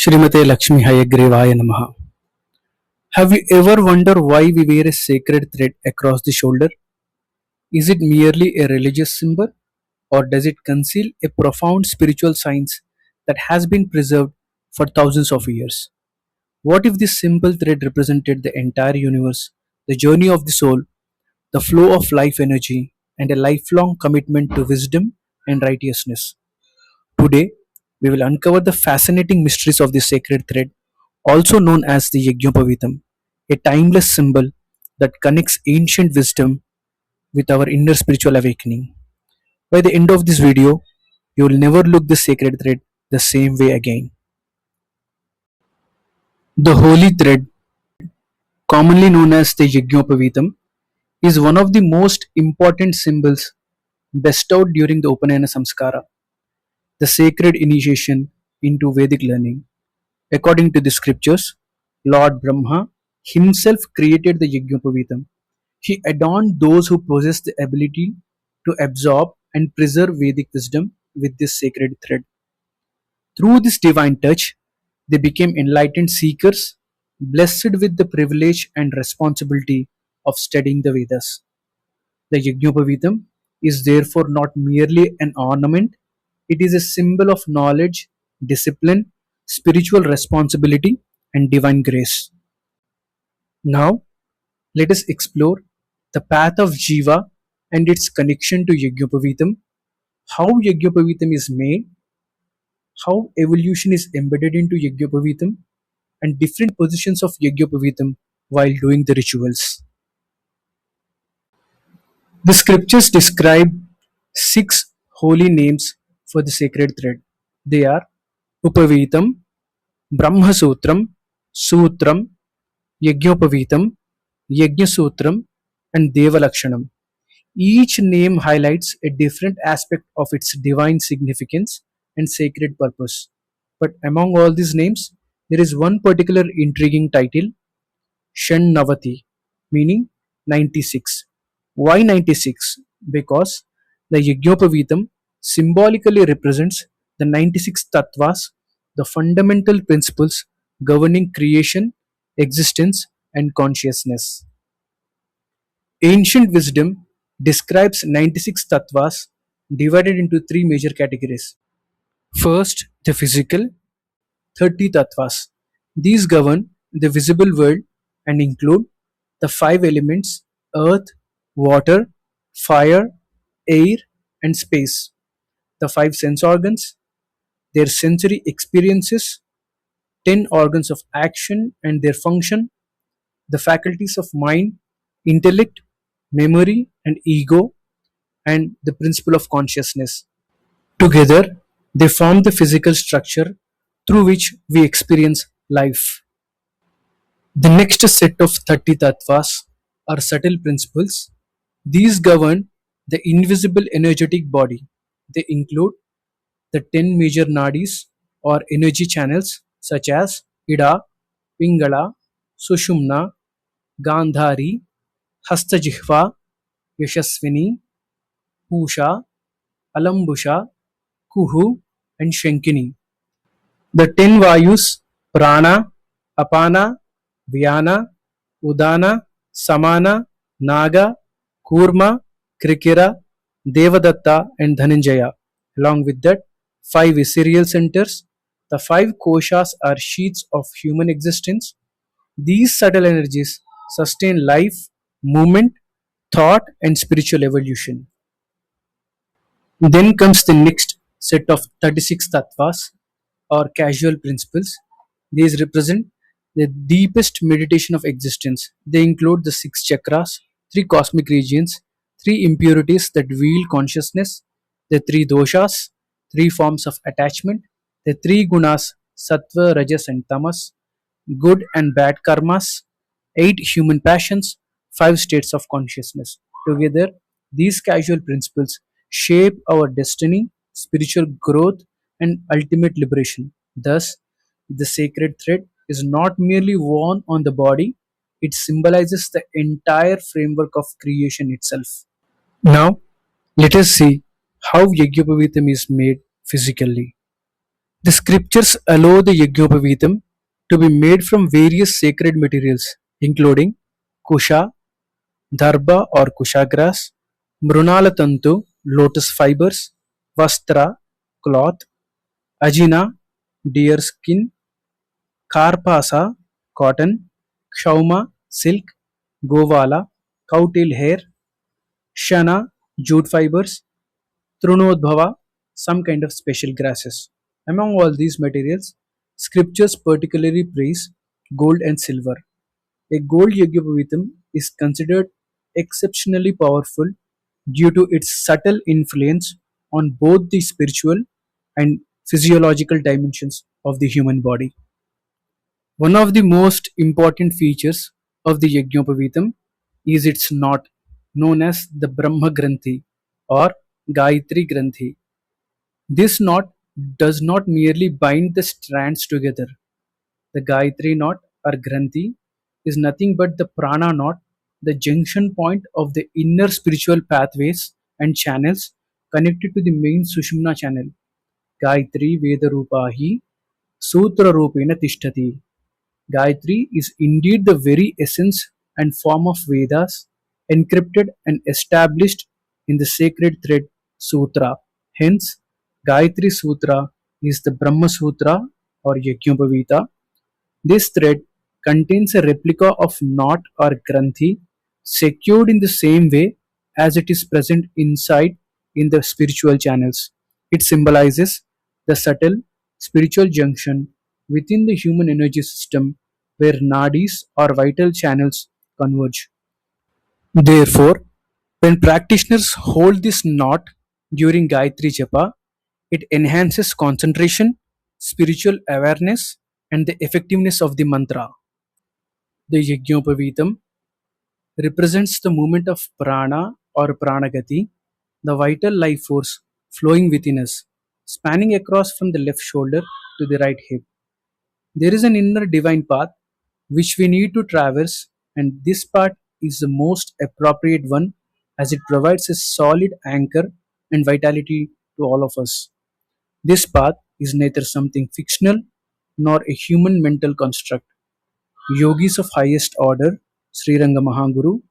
Srimate Lakshmi Hayagreevaya Namaha. Have you ever wondered why we wear a sacred thread across the shoulder? Is it merely a religious symbol, or does it conceal a profound spiritual science that has been preserved for thousands of years? What if this simple thread represented the entire universe, the journey of the soul, the flow of life energy, and a lifelong commitment to wisdom and righteousness? Today, we will uncover the fascinating mysteries of the sacred thread, also known as the Yajnapavitam, a timeless symbol that connects ancient wisdom with our inner spiritual awakening. By the end of this video, you will never look the sacred thread the same way again. The holy thread, commonly known as the Yajnapavitam, is one of the most important symbols bestowed during the Upanayana Samskara, the sacred initiation into Vedic learning. According to the scriptures, Lord Brahma himself created the Yajnapavitam. He adorned those who possess the ability to absorb and preserve Vedic wisdom with this sacred thread. Through this divine touch, they became enlightened seekers, blessed with the privilege and responsibility of studying the Vedas. The Yajnapavitam is therefore not merely an ornament, it is a symbol of knowledge, discipline, spiritual responsibility, and divine grace. Now, let us explore the path of Jiva and its connection to Yajnapavitam, how Yajnapavitam is made, how evolution is embedded into Yajnapavitam, and different positions of Yajnapavitam while doing the rituals. The scriptures describe six holy names for the sacred thread. They are Upavitam, Brahmasutram, Sutram, Yajnapavitam, Yajnasutram, and Devalakshanam. Each name highlights a different aspect of its divine significance and sacred purpose. But among all these names, there is one particular intriguing title, Shannavati, meaning 96. Why 96? Because the Yajnapavitam symbolically represents the 96 tattvas, the fundamental principles governing creation, existence, and consciousness. Ancient wisdom describes 96 tattvas divided into three major categories. First, the physical, 30 tattvas. These govern the visible world and include the five elements earth, water, fire, air, and space. The five sense organs, their sensory experiences, 10 organs of action and their function, the faculties of mind, intellect, memory, and ego, and the principle of consciousness. Together, they form the physical structure through which we experience life. The next set of 30 tattvas are subtle principles. These govern the invisible energetic body. They include the 10 major nadis or energy channels such as Ida, Pingala, Sushumna, Gandhari, Hastajihva, Yashaswini, Pusha, Alambusha, Kuhu, and Shankini. The 10 Vayus, Prana, Apana, Vyana, Udana, Samana, Naga, Kurma, Krikira, Devadatta, and Dhananjaya. Along with that, 5 ethereal centers. The 5 koshas are sheets of human existence. These subtle energies sustain life, movement, thought, and spiritual evolution. Then comes the next set of 36 tattvas or casual principles. These represent the deepest meditation of existence. They include the 6 chakras, 3 cosmic regions, 3 impurities that veil consciousness, the 3 doshas, 3 forms of attachment, the 3 gunas, sattva, rajas, and tamas, good and bad karmas, 8 human passions, 5 states of consciousness. Together, these casual principles shape our destiny, spiritual growth, and ultimate liberation. Thus, the sacred thread is not merely worn on the body, it symbolizes the entire framework of creation itself. Now, let us see how Yajnapavitam is made physically. The scriptures allow the Yajnapavitam to be made from various sacred materials, including kusha, dharba or kusha grass, mrunala tantu, lotus fibers, vastra, cloth, ajina, deer skin, karpasa, cotton, kshauma, silk, govala, cowtail hair, shana, jute fibers, trunodbhava, some kind of special grasses. Among all these materials, scriptures particularly praise gold and silver. A gold Yajnapavitam is considered exceptionally powerful due to its subtle influence on both the spiritual and physiological dimensions of the human body. One of the most important features of the Yajnapavitam is its knot, known as the Brahma Granthi or Gayatri Granthi. This knot does not merely bind the strands together. The Gayatri knot or Granthi is nothing but the prana knot, the junction point of the inner spiritual pathways and channels connected to the main Sushumna channel. Gayatri Vedarupahi Sutra Rupena Tishtati. Gayatri is indeed the very essence and form of Vedas, encrypted and established in the sacred thread Sutra. Hence, Gayatri Sutra is the Brahma Sutra or Yajnapaveeta. This thread contains a replica of knot or granthi secured in the same way as it is present inside in the spiritual channels. It symbolizes the subtle spiritual junction within the human energy system where nadis or vital channels converge. Therefore, when practitioners hold this knot during Gayatri Japa, it enhances concentration, spiritual awareness, and the effectiveness of the mantra. The Yajnapavitam represents the movement of prana or pranagati, the vital life force flowing within us, spanning across from the left shoulder to the right hip. There is an inner divine path which we need to traverse, and this path is the most appropriate one as it provides a solid anchor and vitality to all of us. This path is neither something fictional nor a human mental construct. Yogis of highest order, Sri Ranga Mahaguru,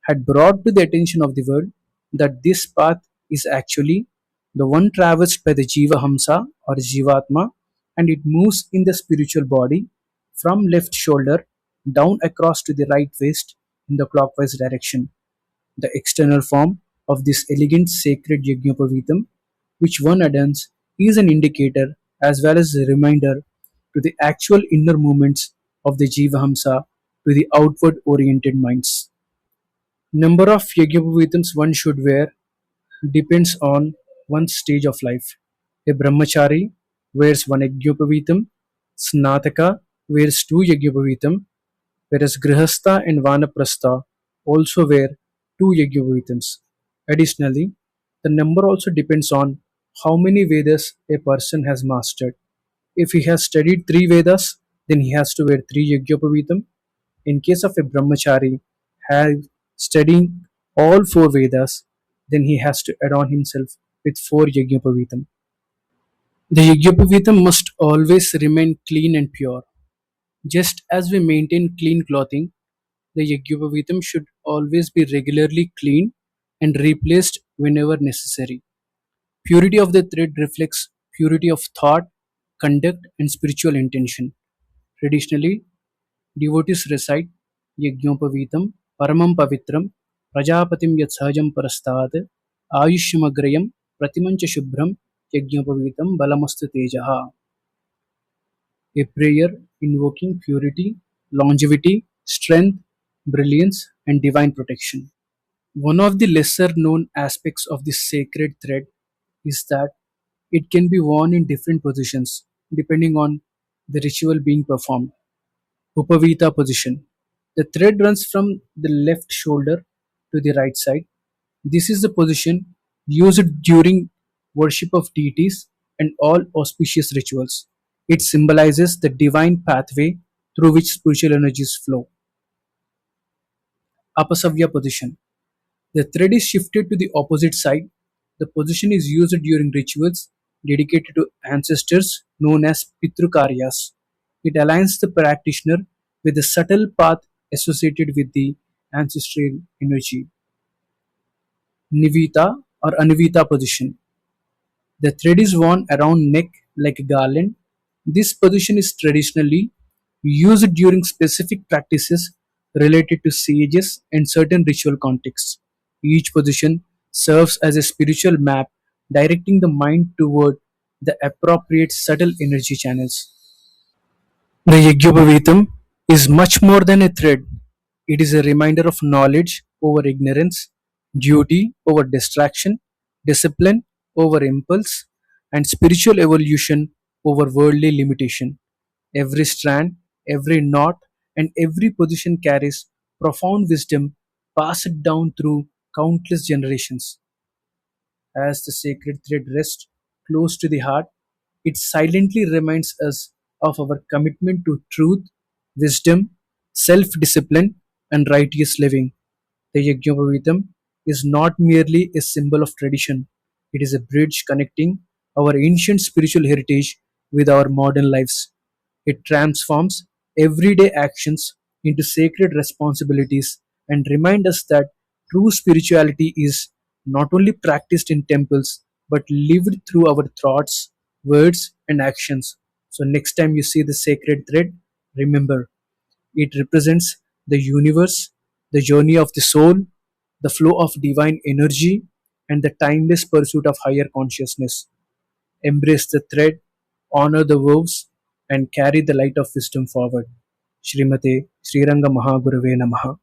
had brought to the attention of the world that this path is actually the one traversed by the Jiva Hamsa or Jivatma, and it moves in the spiritual body from left shoulder down across to the right waist in the clockwise direction. The external form of this elegant sacred Yajnapavitam, which one adorns, is an indicator as well as a reminder to the actual inner movements of the Jivahamsa to the outward oriented minds. Number of Yajnapavitams one should wear depends on one's stage of life. A brahmachari wears one Yajnapavitam, Snataka wears two Yajnapavitam, whereas Grihastha and Vanaprastha also wear two Yajnapavitams. Additionally, the number also depends on how many Vedas a person has mastered. If he has studied three Vedas, then he has to wear three Yajnapavitam. In case of a brahmachari have studying all four Vedas, then he has to adorn himself with four Yajnapavitam. The Yajnapavitam must always remain clean and pure. Just as we maintain clean clothing, the Yajnapavitam should always be regularly cleaned and replaced whenever necessary. Purity of the thread reflects purity of thought, conduct, and spiritual intention. Traditionally, devotees recite Yajnapavitam Paramam Pavitram Prajapatim Yat Sahajam Parastat Ayushamagrayam Pratimancha Shubhram Yajnapavitam Balamastu Tejaha. A prayer invoking purity, longevity, strength, brilliance, and divine protection. One of the lesser known aspects of this sacred thread is that it can be worn in different positions depending on the ritual being performed. Upavita position. The thread runs from the left shoulder to the right side. This is the position used during worship of deities and all auspicious rituals. It symbolizes the divine pathway through which spiritual energies flow. Apasavya position. The thread is shifted to the opposite side. The position is used during rituals dedicated to ancestors known as Pitrukaryas. It aligns the practitioner with the subtle path associated with the ancestral energy. Nivita or Anivita position. The thread is worn around neck like a garland. This position is traditionally used during specific practices related to sages and certain ritual contexts. Each position serves as a spiritual map directing the mind toward the appropriate subtle energy channels. The Yajnapavitam is much more than a thread. It is a reminder of knowledge over ignorance, duty over distraction, discipline over impulse, and spiritual evolution over worldly limitation. Every strand, every knot, and every position carries profound wisdom passed down through countless generations. As the sacred thread rests close to the heart, it silently reminds us of our commitment to truth, wisdom, self discipline, and righteous living. The Yajnapavitam is not merely a symbol of tradition, it is a bridge connecting our ancient spiritual heritage with our modern lives. It transforms everyday actions into sacred responsibilities and reminds us that true spirituality is not only practiced in temples but lived through our thoughts, words, and actions. So, next time you see the sacred thread, remember it represents the universe, the journey of the soul, the flow of divine energy, and the timeless pursuit of higher consciousness. Embrace the thread, honor the vows, and carry the light of wisdom forward. Srimate Sriranga Mahagurave Namaha.